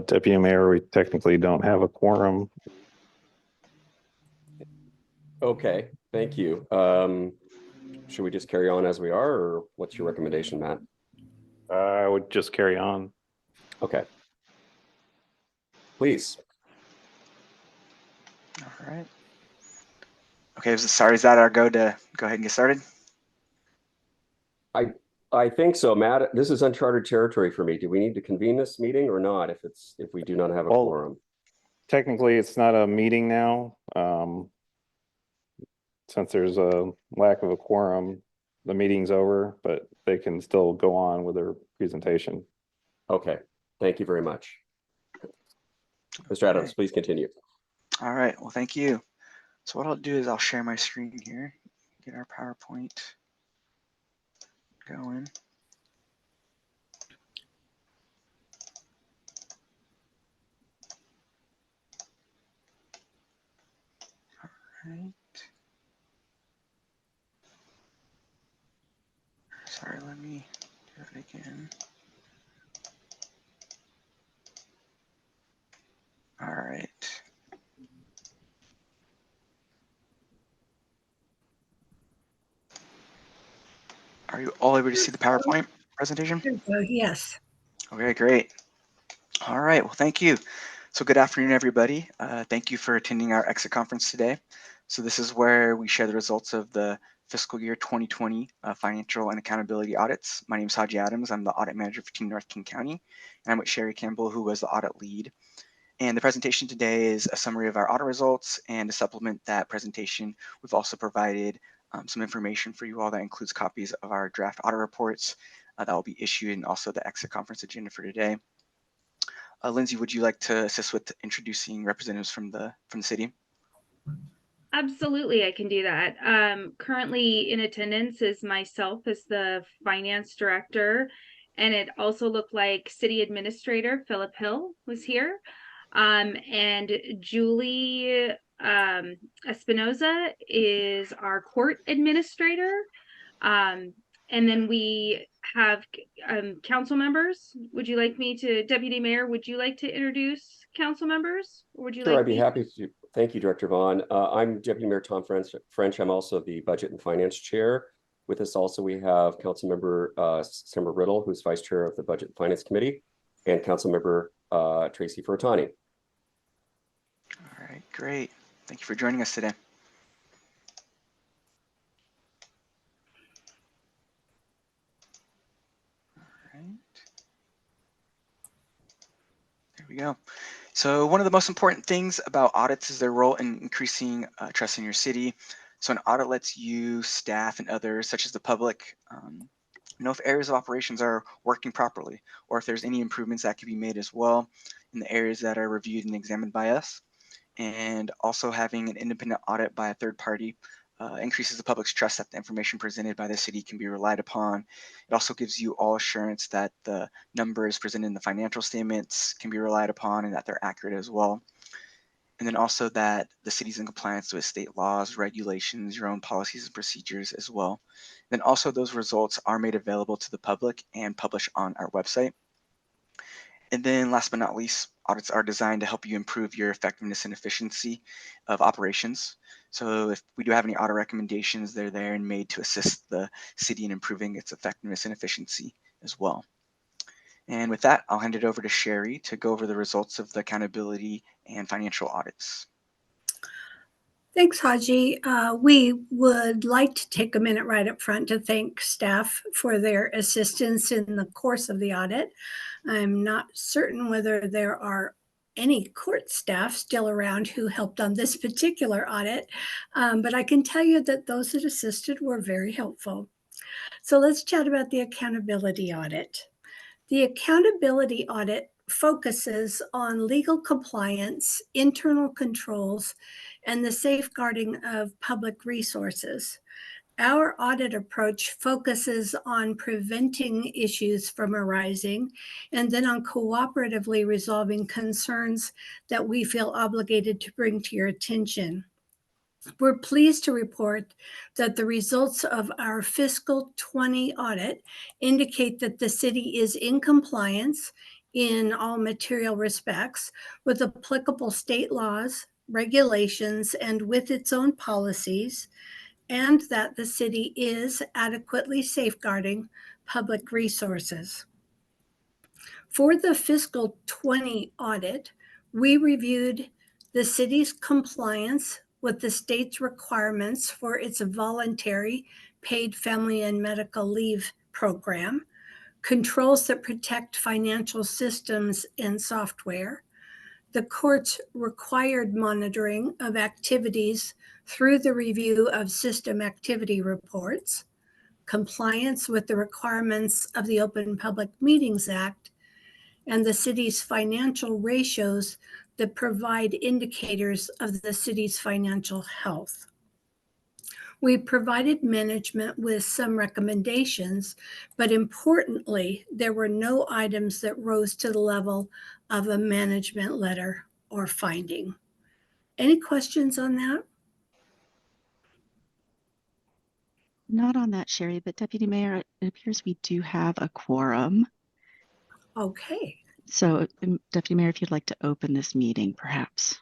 Deputy Mayor, we technically don't have a quorum. Okay, thank you. Should we just carry on as we are, or what's your recommendation, Matt? I would just carry on. Okay. Please. All right. Okay, sorry, is that our go ahead and get started? I think so, Matt. This is uncharted territory for me. Do we need to convene this meeting or not if we do not have a quorum? Technically, it's not a meeting now. Since there's a lack of a quorum, the meeting's over, but they can still go on with their presentation. Okay, thank you very much. Mr. Adams, please continue. All right, well, thank you. So what I'll do is I'll share my screen here, get our PowerPoint going. All right. Sorry, let me do it again. All right. Are you all able to see the PowerPoint presentation? Yes. Okay, great. All right, well, thank you. So good afternoon, everybody. Thank you for attending our exit conference today. So this is where we share the results of the fiscal year 2020 financial and accountability audits. My name is Haji Adams. I'm the audit manager for Team North King County. And I'm with Sherry Campbell, who was the audit lead. And the presentation today is a summary of our audit results, and to supplement that presentation, we've also provided some information for you all that includes copies of our draft audit reports that will be issued, and also the exit conference agenda for today. Lindsay, would you like to assist with introducing representatives from the city? Absolutely, I can do that. Currently in attendance is myself as the finance director, and it also looked like city administrator Philip Hill was here, and Julie Espinoza is our court administrator. And then we have council members. Would you like me to, Deputy Mayor, would you like to introduce council members? Or would you Sure, like I'd be happy to. Thank you, Director Vaughn. I'm Deputy Mayor Tom French. I'm also the Budget and Finance Chair. With us also, we have Councilmember Summer Riddle, who's Vice Chair of the Budget and Finance Committee, and Councilmember Tracy Furtani. All right, great. Thank you for joining us today. There we go. So one of the most important things about audits is their role in increasing trust in your city. So an audit lets you, staff, and others, such as the public, know if areas of operations are working properly, or if there's any improvements that could be made as well in the areas that are reviewed and examined by us. And also having an independent audit by a third party increases the public's trust that the information presented by the city can be relied upon. It also gives you all assurance that the numbers presented in the financial statements can be relied upon and that they're accurate as well. And then also that the city's in compliance with state laws, regulations, your own policies and procedures as well. Then also those results are made available to the public and published on our website. And then last but not least, audits are designed to help you improve your effectiveness and efficiency of operations. So if we do have any audit recommendations, they're there and made to assist the city in improving its effectiveness and efficiency as well. And with that, I'll hand it over to Sherry to go over the results of the accountability and financial audits. Thanks, Haji. We would like to take a minute right up front to thank staff for their assistance in the course of the audit. I'm not certain whether there are any court staff still around who helped on this particular audit, but I can tell you that those that assisted were very helpful. So let's chat about the accountability audit. The accountability audit focuses on legal compliance, internal controls, and the safeguarding of public resources. Our audit approach focuses on preventing issues from arising and then on cooperatively resolving concerns that we feel obligated to bring to your attention. We're pleased to report that the results of our fiscal 20 audit indicate that the city is in compliance in all material respects with applicable state laws, regulations, and with its own policies, and that the city is adequately safeguarding public resources. For the fiscal 20 audit, we reviewed the city's compliance with the state's requirements for its voluntary paid family and medical leave program, controls that protect financial systems and software, the court's required monitoring of activities through the review of system activity reports, compliance with the requirements of the Open Public Meetings Act, and the city's financial ratios that provide indicators of the city's financial health. We provided management with some recommendations, but importantly, there were no items that rose to the level of a management letter or finding. Any questions on that? Not on that, Sherry, but Deputy Mayor, it appears we do have a quorum. Okay. So, Deputy Mayor, if you'd like to open this meeting, perhaps.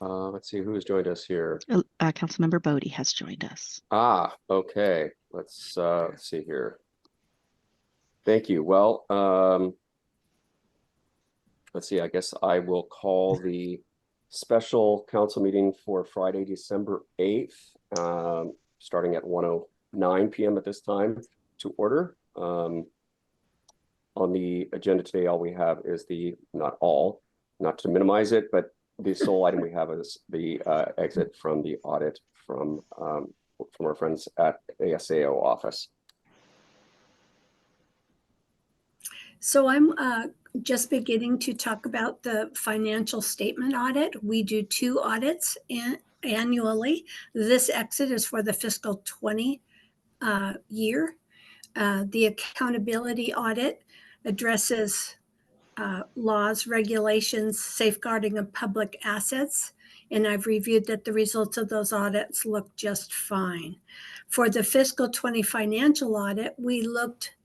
Let's see who has joined us here. Councilmember Bodie has joined us. Ah, okay. Let's see here. Thank you. Well, let's see. I guess I will call the special council meeting for Friday, December 8th, starting at 1:09 p.m. at this time to order. On the agenda today, all we have is not to minimize it, but the sole item we have is the exit from the audit from our friends at ASAO office. So I'm just beginning to talk about the financial statement audit. We do 2 audits annually. This exit is for the fiscal 20 year. The accountability audit addresses laws, regulations, safeguarding of public assets, and I've reviewed that the results of those audits look just fine. For the fiscal 20 financial audit, we looked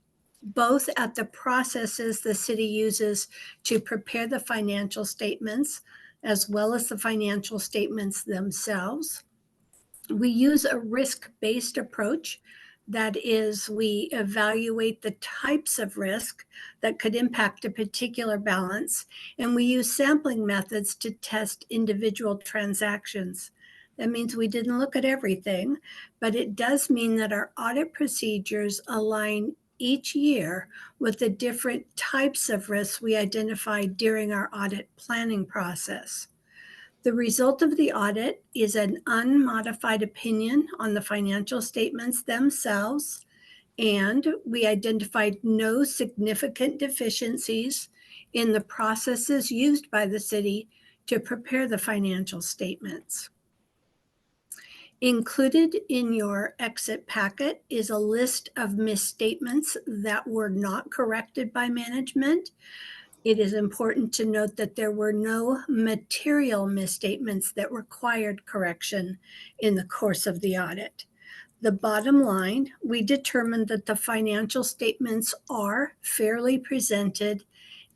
both at the processes the city uses to prepare the financial statements, as well as the financial statements themselves. We use a risk-based approach. That is, we evaluate the types of risk that could impact a particular balance, and we use sampling methods to test individual transactions. That means we didn't look at everything, but it does mean that our audit procedures align each year with the different types of risks we identified during our audit planning process. The result of the audit is an unmodified opinion on the financial statements themselves, and we identified no significant deficiencies in the processes used by the city to prepare the financial statements. Included in your exit packet is a list of misstatements that were not corrected by management. It is important to note that there were no material misstatements that required correction in the course of the audit. The bottom line, we determined that the financial statements are fairly presented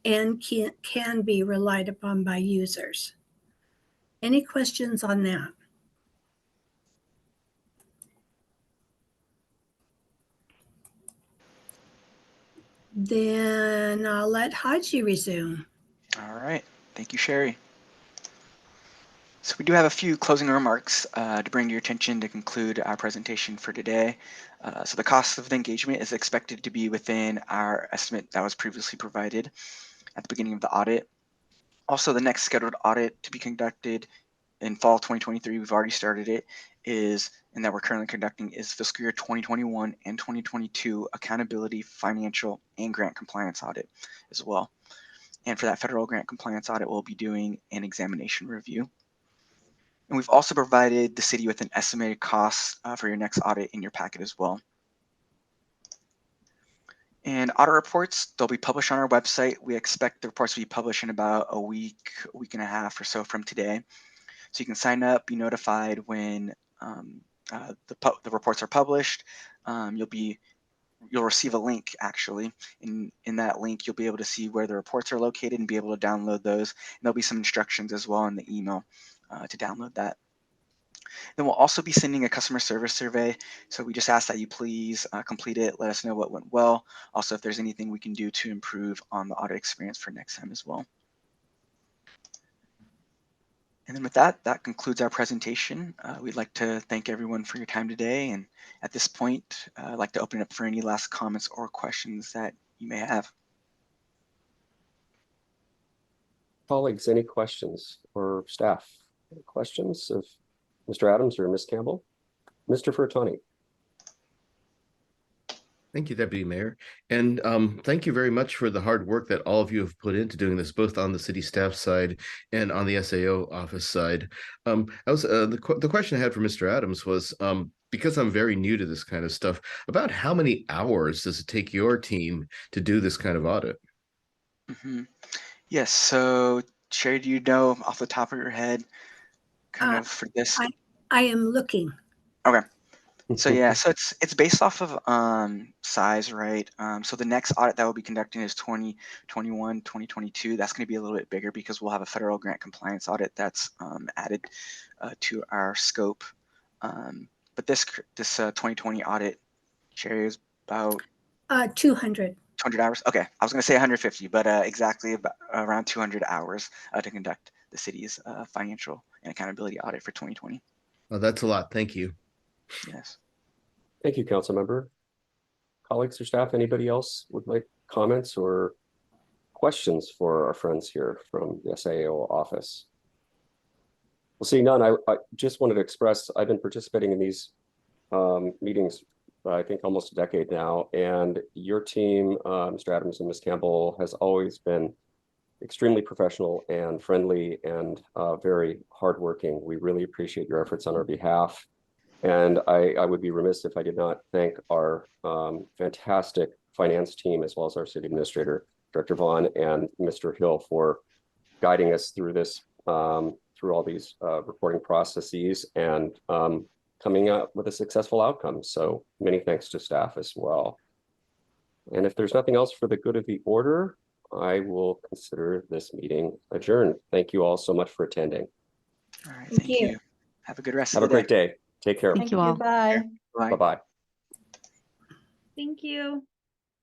and can be relied upon by users. Any questions on that? Then I'll let Haji resume. All right. Thank you, Sherry. So we do have a few closing remarks to bring to your attention to conclude our presentation for today. So the cost of the engagement is expected to be within our estimate that was previously provided at the beginning of the audit. Also, the next scheduled audit to be conducted in fall 2023, we've already started it, and that we're currently conducting is fiscal year 2021 and 2022 accountability, financial, and grant compliance audit as well. And for that federal grant compliance audit, we'll be doing an examination review. And we've also provided the city with an estimated cost for your next audit in your packet as well. And audit reports, they'll be published on our website. We expect the reports to be published in about a week and a half or so from today. So you can sign up, be notified when the reports are published. You'll be you'll receive a link actually. In that link, you'll be able to see where the reports are located and be able to download those. And there'll be some instructions as well in the email to download that. Then we'll also be sending a customer service survey. So we just ask that you please complete it. Let us know what went well. Also, if there's anything we can do to improve on the audit experience for next time as well. And then with that, that concludes our presentation. We'd like to thank everyone for your time today. And at this point, I'd like to open it up for any last comments or questions that you may have. Colleagues, any questions or staff? Any questions of Mr. Adams or Ms. Campbell? Mr. Furtani. Thank you, Deputy Mayor. And thank you very much for the hard work that all of you have put into doing this, both on the city staff side and on the SAO office side. The question I had for Mr. Adams was, because I'm very new to this kind of stuff, about how many hours does it take your team to do this kind of audit? Yes, so Sherry, do you know off the top of your head kind of for this? I am looking. Okay. So yeah, so it's based off of size, right? So the next audit that we'll be conducting is 2021, 2022. That's going to be a little bit bigger because we'll have a federal grant compliance audit that's added to our scope. But this 2020 audit, Sherry, is about 200. 200 hours. Okay, I was going to say 150, but exactly about around 200 hours to conduct the city's financial and accountability audit for 2020. Oh, that's a lot. Thank you. Yes. Thank you, council member. Colleagues or staff, anybody else would like comments or questions for our friends here from the SAO office? Well, seeing none, I just wanted to express, I've been participating in these meetings, I think almost a decade now, and your team, Mr. Adams and Ms. Campbell, has always been extremely professional and friendly and very hardworking. We really appreciate your efforts on our behalf. And I would be remiss if I did not thank our fantastic finance team, as well as our city administrator, Director Vaughn, and Mr. Hill, for guiding us through this, through all these reporting processes and coming up with a successful outcome. So many thanks to staff as well. And if there's nothing else for the good of the order, I will consider this meeting adjourned. Thank you all so much for attending. All right. Thank you. Have a good rest Have of a the great day. Take care. Thank you all. Bye. Bye. Bye-bye. Thank you.